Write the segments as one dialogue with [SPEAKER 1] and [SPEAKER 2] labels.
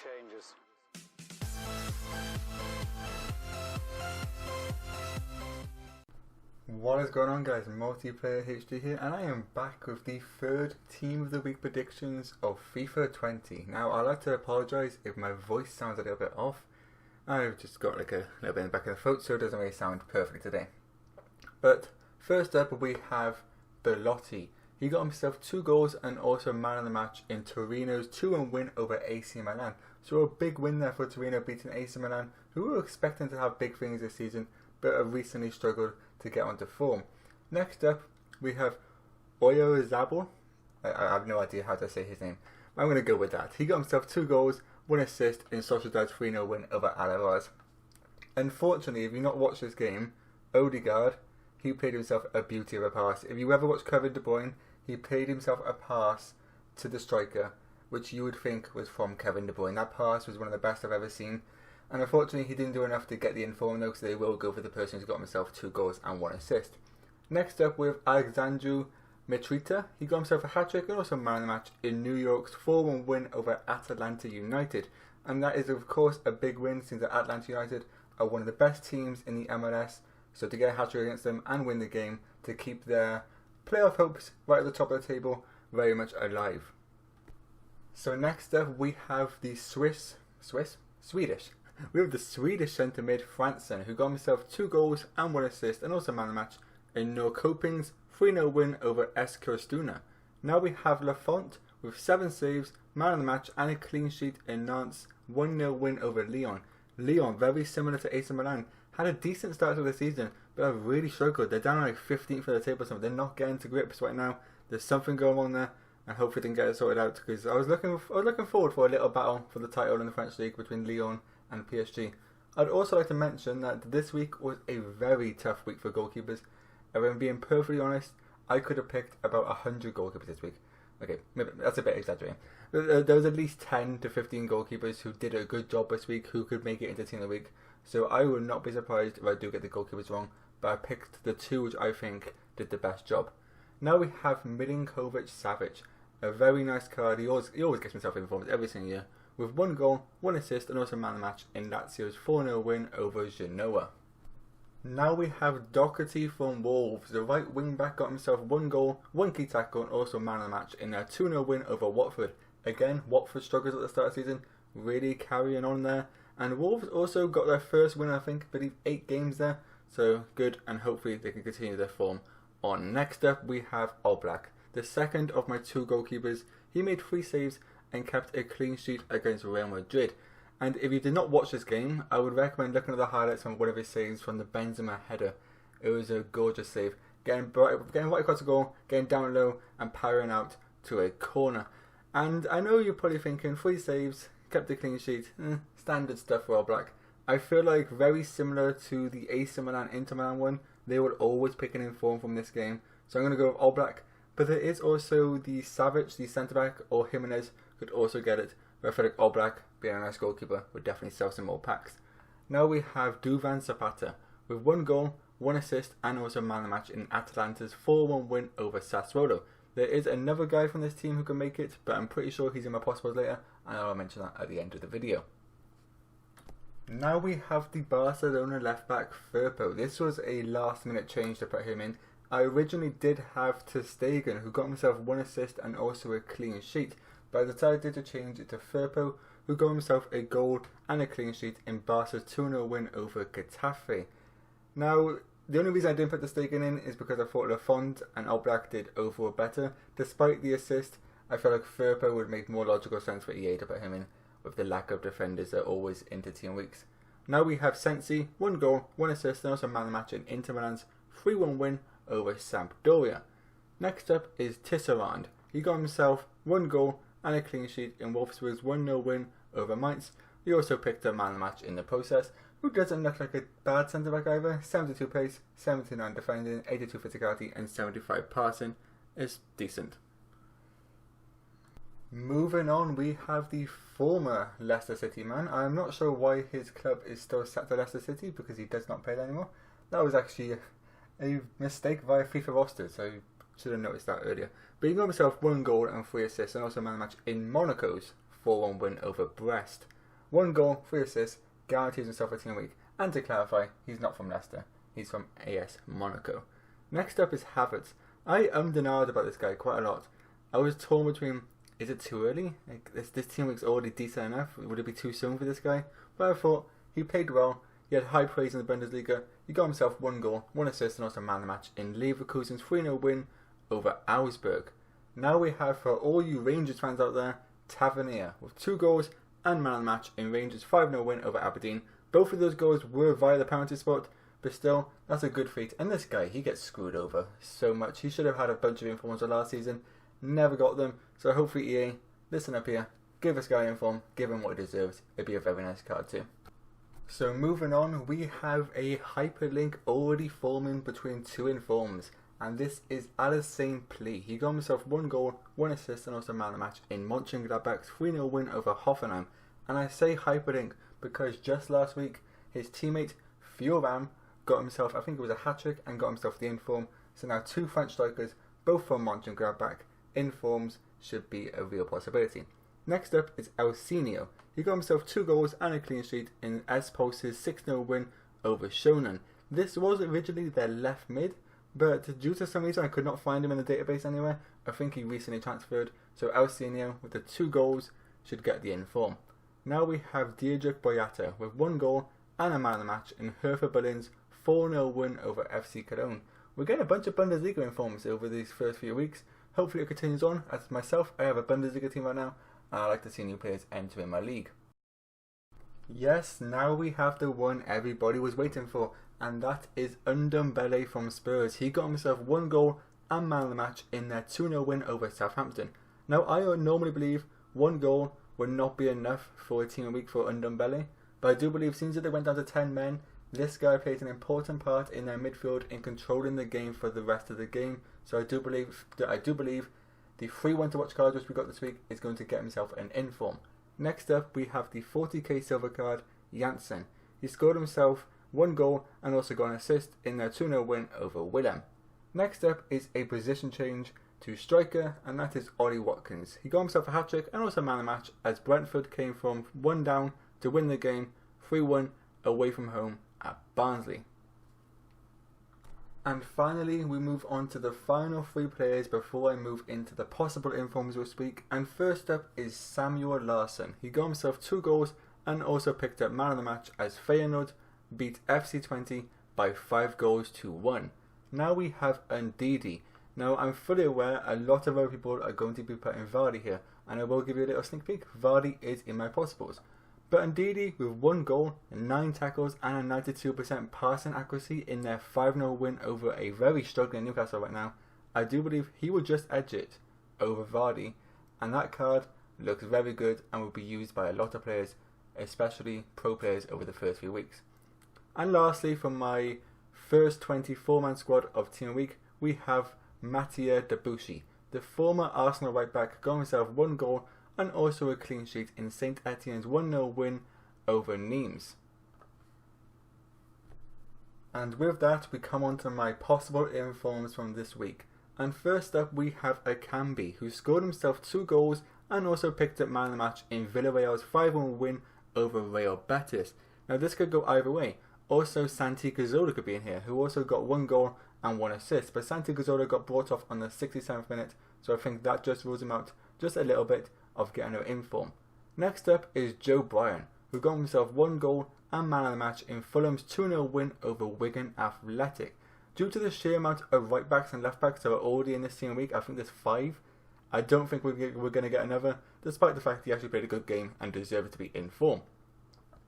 [SPEAKER 1] changes.
[SPEAKER 2] What is going on, guys? Multiplayer HD here, and I am back with the third Team of the Week predictions of FIFA 20. Now, I'd like to apologise if my voice sounds a little bit off. I've just got like a little bit in the back of the throat, so it doesn't really sound perfect today. But first up, we have Borlotti. He got himself 2 goals and also man of the match in Torino's 2-1 win over AC Milan. So a big win there for Torino, beating AC Milan, who were expecting to have big things this season, but have recently struggled to get onto form. Next up, we have Otw Ndombele. I have no idea how to say his name. I'm going to go with that. He got himself 2 goals, 1 assist in Sociedad's 3-0 win over Alaves. Unfortunately, if you've not watched this game, Odegaard, he played himself a beauty of a pass. If you ever watched Kevin De Bruyne, he played himself a pass to the striker, which you would think was from Kevin De Bruyne. That pass was one of the best I've ever seen. And unfortunately, he didn't do enough to get the inform though, so they will go for the person who's got himself 2 goals and 1 assist. Next up, with Alexandru Mitrita. He got himself a hat-trick and also man of the match in New York's 4-1 win over Atlanta United. And that is, of course, a big win since that Atlanta United are one of the best teams in the MLS. So to get a hat-trick against them and win the game to keep their playoff hopes right at the top of the table very much alive. So next up, we have the Swedish. We have the Swedish centre mid Larson, who got himself 2 goals and 1 assist and also man of the match in Norrköping's 3-0 win over Eskilstuna. Now we have Lafont with 7 saves, man of the match and a clean sheet in Nantes' 1-0 win over Lyon. Lyon, very similar to AC Milan, had a decent start to the season, but have really struggled. They're down like 15th of the table or something. They're not getting to grips right now. There's something going on there, and hopefully they can get it sorted out, because I was looking forward for a little battle for the title in the French league between Lyon and PSG. I'd also like to mention that this week was a very tough week for goalkeepers. If I'm being perfectly honest, I could have picked about 100 goalkeepers this week. Okay, maybe that's a bit exaggerating. There was at least 10 to 15 goalkeepers who did a good job this week, who could make it into Team of the Week. So I would not be surprised if I do get the goalkeepers wrong, but I picked the 2 which I think did the best job. Now we have Milinkovic-Savic, a very nice card. He always gets himself in form every single year, with 1 goal, 1 assist and also man of the match in Lazio's 4-0 win over Genoa. Now we have Doherty from Wolves. The right wing back got himself 1 goal, 1 key tackle and also man of the match in their 2-0 win over Watford. Again, Watford struggles at the start of the season, really carrying on there. And Wolves also got their first win, I believe 8 games there. So good, and hopefully they can continue their form on. Next up we have Oblak, the second of my 2 goalkeepers. He made 3 saves and kept a clean sheet against Real Madrid. And if you did not watch this game, I would recommend looking at the highlights on one of his saves from the Benzema header. It was a gorgeous save, getting right across the goal, getting down low and powering out to a corner. And I know you're probably thinking 3 saves, kept a clean sheet, standard stuff for Oblak. I feel like very similar to the AC Milan Inter Milan one, they will always pick an inform from this game. So I'm going to go with Oblak. But there is also the Savic, the centre back, or Jimenez could also get it. But I feel like Oblak, being a nice goalkeeper, would definitely sell some more packs. Now we have Duvan Zapata with 1 goal, 1 assist and also man of the match in Atalanta's 4-1 win over Sassuolo. There is another guy from this team who can make it, but I'm pretty sure he's in my possibles later, and I'll mention that at the end of the video. Now we have the Barcelona left back Firpo. This was a last minute change to put him in. I originally did have Ter Stegen, who got himself 1 assist and also a clean sheet, but I decided to change it to Firpo, who got himself a goal and a clean sheet in Barca's 2-0 win over Getafe. Now, the only reason I didn't put Ter Stegen in is because I thought Lafont and Oblak did overall better. Despite the assist, I felt like Firpo would make more logical sense for EA to put him in, with the lack of defenders that are always into team weeks. Now we have Sensi, 1 goal, 1 assist and also man of the match in Inter Milan's 3-1 win over Sampdoria. Next up is Tisserand. He got himself 1 goal and a clean sheet in Wolfsburg's 1-0 win over Mainz. He also picked a man of the match in the process, who doesn't look like a bad centre back either. 72 pace, 79 defending, 82 physicality and 75 passing. It's decent. Moving on, we have the former Leicester City man. I'm not sure why his club is still set to Leicester City, because he does not play there anymore. That was actually a mistake via FIFA roster, so should have noticed that earlier. But he got himself 1 goal and 3 assists and also man of the match in Monaco's 4-1 win over Brest. 1 goal, 3 assists, guarantees himself a team week. And to clarify, he's not from Leicester, he's from AS Monaco. Next up is Havertz. I and ahed about this guy quite a lot. I was torn between, is it too early? Like, this team week's already decent enough, would it be too soon for this guy? But I thought, he played well, he had high praise in the Bundesliga, he got himself 1 goal, 1 assist and also man of the match in Leverkusen's 3-0 win over Augsburg. Now we have, for all you Rangers fans out there, Tavernier with 2 goals and man of the match in Rangers' 5-0 win over Aberdeen. Both of those goals were via the penalty spot, but still, that's a good feat. And this guy, he gets screwed over so much. He should have had a bunch of informs last season, never got them. So hopefully EA, listen up here, give this guy inform, give him what he deserves. It'd be a very nice card too. So moving on, we have a hyperlink already forming between 2 informs. And this is Alassane Plea. He got himself 1 goal, 1 assist and also man of the match in Mönchengladbach's 3-0 win over Hoffenheim. And I say hyperlink because just last week, his teammate Thuram got himself, I think it was a hat-trick, and got himself the inform. So now 2 French strikers, both from Mönchengladbach, informs should be a real possibility. Next up is Elsinio. He got himself 2 goals and a clean sheet in S-Pulse's 6-0 win over Shonan. This was originally their left mid, but due to some reason I could not find him in the database anywhere. I think he recently transferred, so Elsinio with the 2 goals should get the inform. Now we have Diedrich Boyata with 1 goal and a man of the match in Hertha Berlin's 4-0 win over FC Cologne. We're getting a bunch of Bundesliga informs over these first few weeks. Hopefully it continues on. As myself, I have a Bundesliga team right now, and I like to see new players entering my league. Yes, now we have the one everybody was waiting for, and that is Ndombele from Spurs. He got himself 1 goal and man of the match in their 2-0 win over Southampton. Now I normally believe 1 goal would not be enough for a team a week for Ndombele, but I do believe since they went down to 10 men, this guy plays an important part in their midfield in controlling the game for the rest of the game. So I do believe the 3-1 to watch card which we got this week is going to get himself an inform. Next up we have the 40k silver card Janssen. He scored himself 1 goal and also got an assist in their 2-0 win over Willem. Next up is a position change to striker, and that is Ollie Watkins. He got himself a hat-trick and also man of the match as Brentford came from 1 down to win the game 3-1 away from home at Barnsley. And finally we move on to the final 3 players before I move into the possible informs this week. And first up is Samuel Larson. He got himself 2 goals and also picked up man of the match as Feyenoord beat FC20 by 5 goals to 1. Now we have Ndidi. Now I'm fully aware a lot of other people are going to be putting Vardy here, and I will give you a little sneak peek. Vardy is in my possibles. But Ndidi with 1 goal, 9 tackles and a 92% passing accuracy in their 5-0 win over a very struggling Newcastle right now, I do believe he will just edge it over Vardy, and that card looks very good and will be used by a lot of players, especially pro players over the first few weeks. And lastly, from my first 24-man squad of Team Week, we have Mattia Debussy, the former Arsenal right back, got himself 1 goal and also a clean sheet in Saint Etienne's 1-0 win over Nimes. And with that we come on to my possible informs from this week. And first up we have Akambi, who scored himself 2 goals and also picked up man of the match in Villarreal's 5-1 win over Real Betis. Now this could go either way. Also Santi Cazorla could be in here, who also got 1 goal and 1 assist, but Santi Cazorla got brought off on the 67th minute, so I think that just rules him out just a little bit of getting an inform. Next up is Joe Bryan, who got himself 1 goal and man of the match in Fulham's 2-0 win over Wigan Athletic. Due to the sheer amount of right backs and left backs that are already in this team week, I think there's 5. I don't think we're going to get another, despite the fact he actually played a good game and deserved to be in form.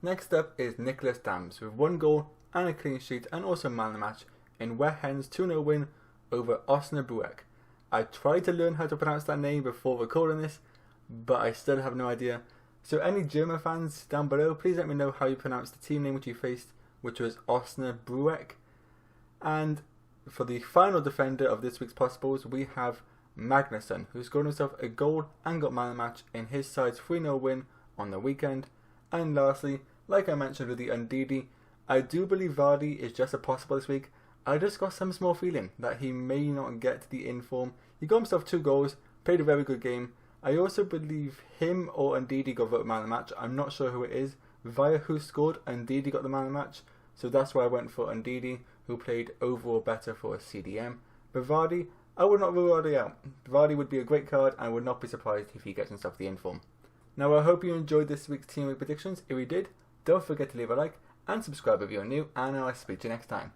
[SPEAKER 2] Next up is Nicholas Dams with 1 goal and a clean sheet and also man of the match in West Ham's 2-0 win over Osnabrück. I tried to learn how to pronounce that name before recording this, but I still have no idea. So any German fans down below, please let me know how you pronounce the team name which you faced, which was Osnabrück. And for the final defender of this week's possibles, we have Magnussen, who scored himself a goal and got man of the match in his side's 3-0 win on the weekend. And lastly, like I mentioned with the Ndidi, I do believe Vardy is just a possible this week. I just got some small feeling that he may not get the inform. He got himself 2 goals, played a very good game, I also believe him or Ndidi got voted man of the match. I'm not sure who it is. Via who scored, Ndidi got the man of the match. So that's why I went for Ndidi, who played overall better for a CDM. But Vardy, I would not rule Vardy out. Vardy would be a great card, and I would not be surprised if he gets himself the inform. Now I hope you enjoyed this week's Team Week predictions. If you did, don't forget to leave a like and subscribe if you're new, and I'll speak to you next time.